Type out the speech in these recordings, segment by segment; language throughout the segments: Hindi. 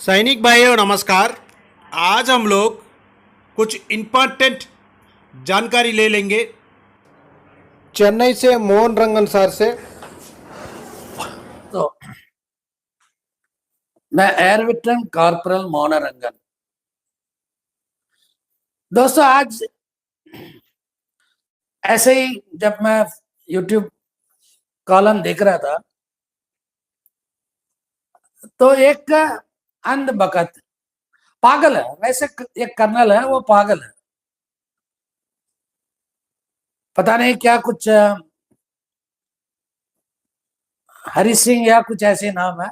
सैनिक भाइयों नमस्कार। आज हम लोग कुछ इम्पोर्टेंट जानकारी ले लेंगे चेन्नई से मोहन रंगन सर से। तो मैं एयर विक्टम कॉर्पोरल मोहन रंगन। दोस्तों, आज ऐसे ही जब मैं YouTube कॉलम देख रहा था तो एक अंध बकत पागल है, वैसे एक कर्नल है, वो पागल है, पता नहीं क्या कुछ हरि सिंह या कुछ ऐसे नाम है।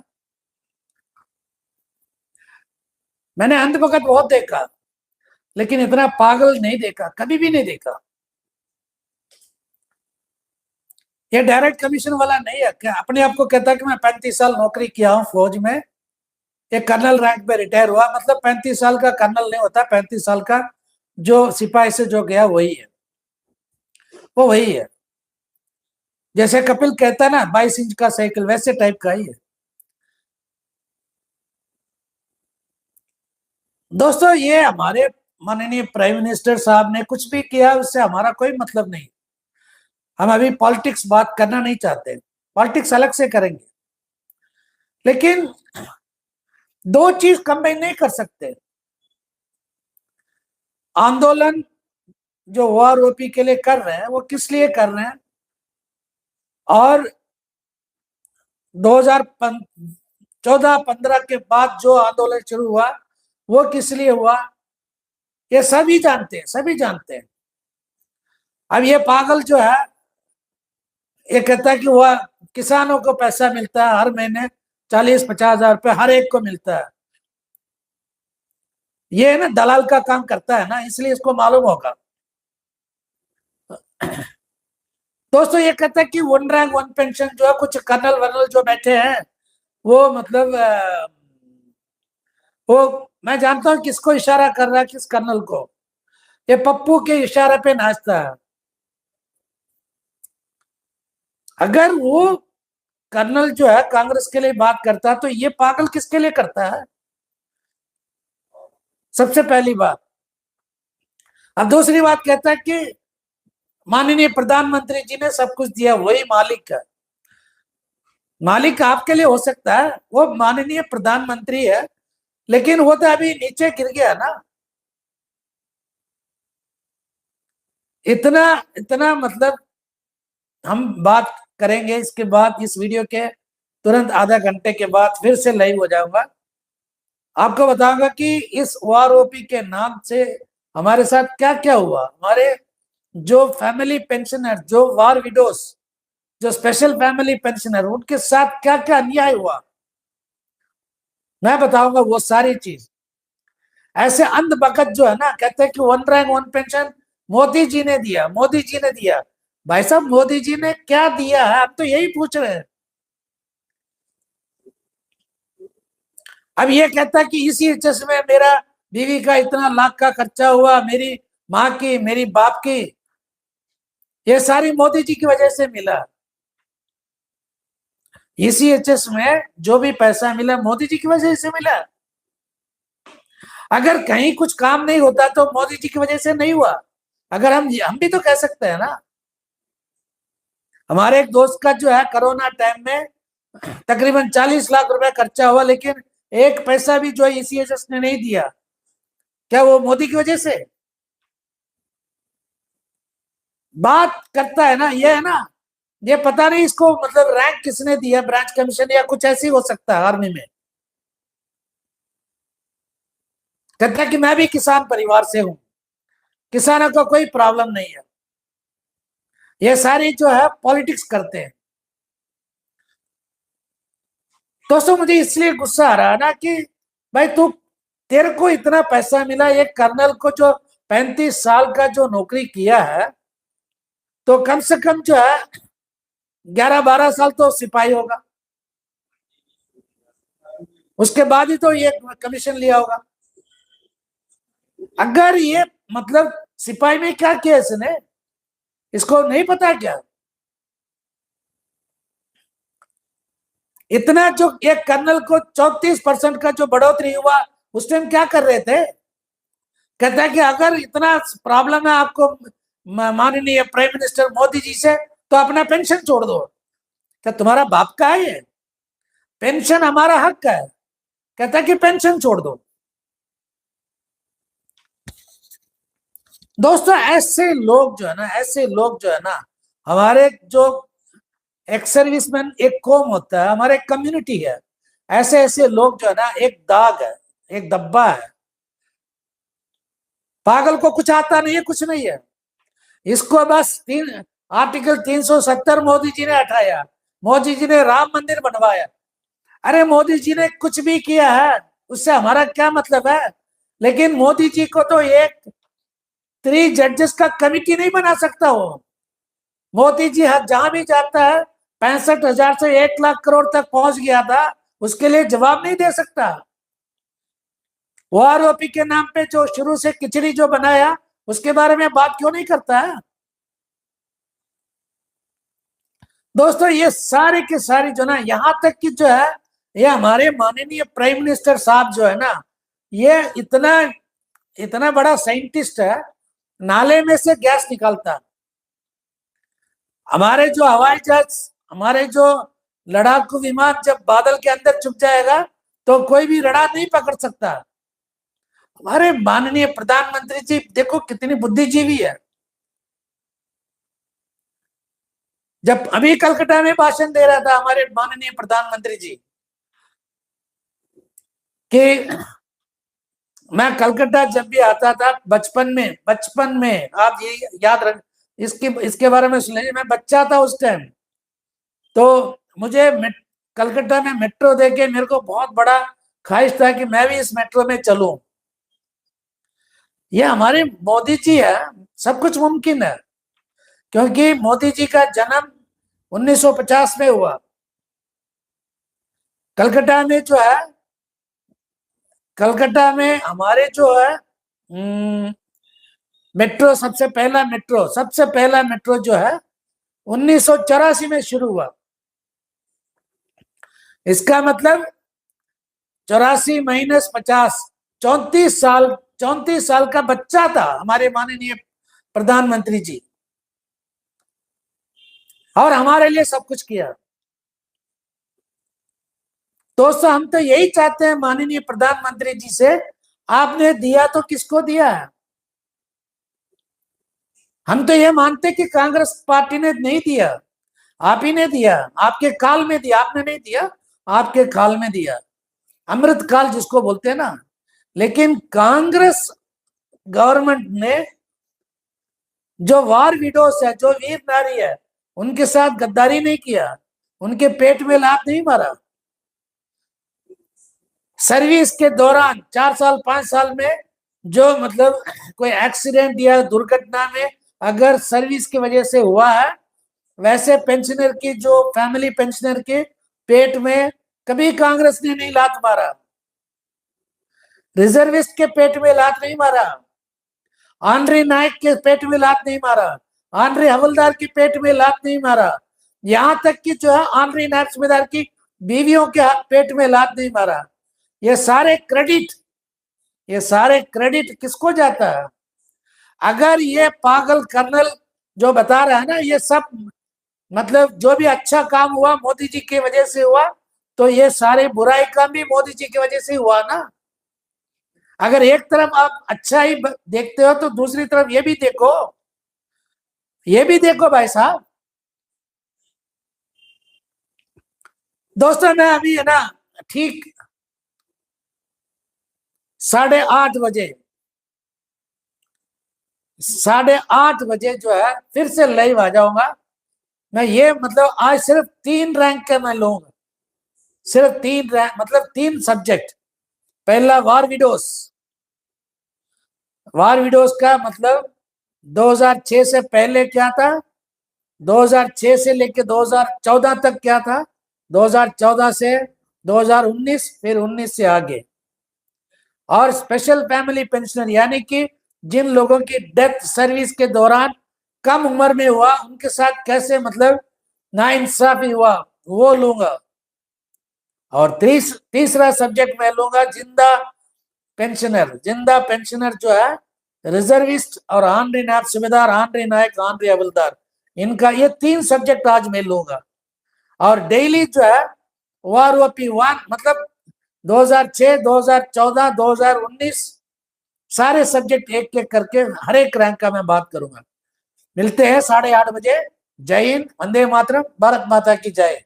मैंने अंध बकत बहुत देखा लेकिन इतना पागल नहीं देखा, कभी भी नहीं देखा। ये डायरेक्ट कमीशन वाला नहीं है, क्या अपने आप को कहता है कि मैं 35 साल नौकरी किया हूं फौज में, एक कर्नल रैंक पे रिटायर हुआ। मतलब 35 साल का कर्नल नहीं होता, 35 साल का जो सिपाही से जो गया वही है, वो वही है। जैसे कपिल कहता है ना 22 इंच का साइकिल, वैसे टाइप का ही है। दोस्तों, ये हमारे माननीय प्राइम मिनिस्टर साहब ने कुछ भी किया, उससे हमारा कोई मतलब नहीं। हम अभी पॉलिटिक्स बात करना नहीं चाहते, पॉलिटिक्स अलग से करेंगे, लेकिन दो चीज कंबाइन नहीं कर सकते। आंदोलन जो ओआरओपी के लिए कर रहे हैं वो किस लिए कर रहे हैं, और 2014-15 के बाद जो आंदोलन शुरू हुआ वो किस लिए हुआ, ये सभी जानते हैं, सभी जानते हैं। अब ये पागल जो है ये कहता है कि वह किसानों को पैसा मिलता है हर महीने 40-50 हजार रुपये हर एक को मिलता है। ये ना दलाल का काम करता है ना, इसलिए इसको मालूम होगा। दोस्तों, ये कहता है कि 1 रैंक 1 पेंशन जो है, कुछ कर्नल वर्नल जो बैठे हैं वो मतलब वो मैं जानता हूं किसको इशारा कर रहा है, किस कर्नल को। ये पप्पू के इशारे पे नाचता है। अगर वो कर्नल जो है कांग्रेस के लिए बात करता है तो ये पागल किसके लिए करता है, सबसे पहली बात। अब दूसरी बात कहता है कि माननीय प्रधानमंत्री जी ने सब कुछ दिया, वही मालिक है। मालिक आपके लिए हो सकता है, वो माननीय प्रधानमंत्री है, लेकिन वो तो अभी नीचे गिर गया ना। इतना इतना मतलब हम बात करेंगे इसके बाद, इस वीडियो के तुरंत आधा घंटे के बाद फिर से लाइव हो जाऊंगा। आपको बताऊंगा कि इस ओआरओपी के नाम से हमारे साथ क्या क्या हुआ। हमारे जो फैमिली पेंशनर, जो वार विडोस, जो स्पेशल फैमिली पेंशनर, उनके साथ क्या क्या अन्याय हुआ, मैं बताऊंगा वो सारी चीज। ऐसे अंध बकत जो है ना, कहते हैं कि 1 रैंक 1 पेंशन मोदी जी ने दिया, मोदी जी ने दिया। भाई साहब, मोदी जी ने क्या दिया है, आप तो यही पूछ रहे हैं। अब ये कहता है कि इसी एचएस में मेरा बीवी का इतना लाख का खर्चा हुआ, मेरी माँ की, मेरी बाप की, ये सारी मोदी जी की वजह से मिला। इसी एचएस में जो भी पैसा मिला मोदी जी की वजह से मिला। अगर कहीं कुछ काम नहीं होता तो मोदी जी की वजह से नहीं हुआ। अगर हम भी तो कह सकते हैं ना। हमारे एक दोस्त का जो है कोरोना टाइम में तकरीबन 40 लाख रुपए खर्चा हुआ, लेकिन एक पैसा भी जो है ईसीएचएस ने नहीं दिया। क्या वो मोदी की वजह से? बात करता है ना, ये है ना, ये पता नहीं इसको मतलब रैंक किसने दिया, ब्रांच कमीशन या कुछ ऐसी हो सकता है आर्मी में। कहता है कि मैं भी किसान परिवार से हूं, किसानों को कोई प्रॉब्लम नहीं है। ये सारी जो है पॉलिटिक्स करते हैं। दोस्तों, मुझे इसलिए गुस्सा आ रहा है ना कि भाई तू, तेरे को इतना पैसा मिला, एक कर्नल को जो 35 साल का जो नौकरी किया है, तो कम से कम जो है 11-12 साल तो सिपाही होगा, उसके बाद ही तो ये कमीशन लिया होगा। अगर ये मतलब सिपाही में क्या किया इसने, इसको नहीं पता क्या? इतना जो एक कर्नल को 34% का जो बढ़ोतरी हुआ उस टाइम क्या कर रहे थे? कहता है कि अगर इतना प्रॉब्लम है आपको माननीय प्राइम मिनिस्टर मोदी जी से, तो अपना पेंशन छोड़ दो। क्या तुम्हारा बाप का है ये? पेंशन हमारा हक है। कहता है कि पेंशन छोड़ दो। दोस्तों ऐसे लोग जो है ना, हमारे जो एक्स सर्विसमैन एक कौम होता है, हमारे कम्युनिटी है, ऐसे ऐसे लोग जो है ना एक दाग है, एक धब्बा है। पागल को कुछ आता नहीं है, कुछ नहीं है। इसको बस आर्टिकल 370 मोदी जी ने हटाया, मोदी जी ने राम मंदिर बनवाया। अरे मोदी जी ने कुछ भी किया है, उससे हमारा क्या मतलब है? लेकिन मोदी जी को तो एक 3 जजेस का कमिटी नहीं बना सकता वो। मोदी जी जहां भी जाता है 65,000 से 1 लाख करोड़ तक पहुंच गया था, उसके लिए जवाब नहीं दे सकता। वो आरोपी के नाम पे जो शुरू से खिचड़ी जो बनाया, उसके बारे में बात क्यों नहीं करता है? दोस्तों ये सारी की सारी जो ना, यहां तक कि जो है ये हमारे माननीय प्राइम मिनिस्टर साहब जो है ना, ये इतना इतना बड़ा साइंटिस्ट है, नाले में से गैस निकालता। हमारे जो हवाई जहाज, हमारे जो लड़ाकू विमान जब बादल के अंदर छुप जाएगा तो कोई भी रडार नहीं पकड़ सकता। हमारे माननीय प्रधानमंत्री जी देखो कितनी बुद्धिजीवी है। जब अभी कलकत्ता में भाषण दे रहा था हमारे माननीय प्रधानमंत्री जी कि मैं कलकत्ता जब भी आता था बचपन में आप ये याद रख, इसके बारे में सुन लीजिए। मैं बच्चा था उस टाइम, तो मुझे कलकत्ता में मेट्रो देखे मेरे को बहुत बड़ा ख्वाहिश था कि मैं भी इस मेट्रो में चलूं। ये हमारे मोदी जी है, सब कुछ मुमकिन है, क्योंकि मोदी जी का जन्म 1950 में हुआ। कलकत्ता में जो है, कलकत्ता में हमारे जो है मेट्रो, सबसे पहला मेट्रो जो है 1984 में शुरू हुआ। इसका मतलब 84 माइनस 50, 34 साल का बच्चा था हमारे माननीय प्रधानमंत्री जी, और हमारे लिए सब कुछ किया। दोस्तों हम तो यही चाहते हैं माननीय प्रधानमंत्री जी से, आपने दिया तो किसको दिया है? हम तो ये मानते कि कांग्रेस पार्टी ने नहीं दिया, आप ही ने दिया, आपके काल में दिया। आपने नहीं दिया, आपके काल में दिया, अमृत काल जिसको बोलते हैं ना। लेकिन कांग्रेस गवर्नमेंट ने जो वार विडोस है, जो वीर नारी है, उनके साथ गद्दारी नहीं किया, उनके पेट में लात नहीं मारा। सर्विस के दौरान 4 साल 5 साल में जो मतलब कोई एक्सीडेंट या दुर्घटना में अगर सर्विस की वजह से हुआ है, वैसे पेंशनर की जो फैमिली पेंशनर के पेट में कभी कांग्रेस ने नहीं लात मारा। रिजर्विस्ट के पेट में लात नहीं मारा, आंद्रे नायक के पेट में लात नहीं मारा, आंद्रे हवलदार के पेट में लात नहीं मारा, यहां तक कि जो है आंद्रे नायक सूबेदार की बीवियों के पेट में लात नहीं मारा। ये सारे क्रेडिट किसको जाता है? अगर ये पागल कर्नल जो बता रहा है ना, ये सब मतलब जो भी अच्छा काम हुआ मोदी जी की वजह से हुआ, तो ये सारे बुराई काम भी मोदी जी की वजह से हुआ ना। अगर एक तरफ आप अच्छा ही देखते हो तो दूसरी तरफ ये भी देखो, भाई साहब। दोस्तों मैं अभी है ना ठीक 8:30 बजे जो है फिर से लाइव आ जाऊंगा। मैं ये मतलब आज सिर्फ 3 रैंक का मैं लूंगा, सिर्फ 3 रैंक, मतलब 3 सब्जेक्ट। पहला वार विडोज का मतलब 2006 से पहले क्या था, 2006 से लेके 2014 तक क्या था, 2014 से 2019, फिर 19 से आगे। और स्पेशल फैमिली पेंशनर यानी कि जिन लोगों की डेथ सर्विस के दौरान कम उम्र में हुआ, उनके साथ कैसे मतलब नाइंसाफी हुआ, वो लूंगा। और तीसरा सब्जेक्ट मैं लूंगा जिंदा पेंशनर जो है रिजर्विस्ट और ऑनरी नायब सूबेदार, ऑनरी नायक, ऑनरी हवलदार, इनका ये 3 सब्जेक्ट आज मैं लूंगा। और डेली जो है OROP 1 मतलब 2006, 2014, 2019 सारे सब्जेक्ट एक एक करके हर एक रैंक का मैं बात करूंगा। मिलते हैं 8:30 बजे। जय हिंद, वंदे मातरम, भारत माता की जय।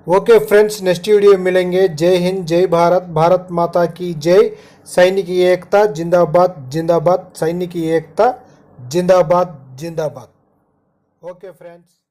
ओके फ्रेंड्स, नेक्स्ट वीडियो में मिलेंगे। जय हिंद, जय भारत, भारत माता की जय। सैनिक की एकता जिंदाबाद जिंदाबाद, सैनिक की एकता जिंदाबाद जिंदाबाद। Okay friends.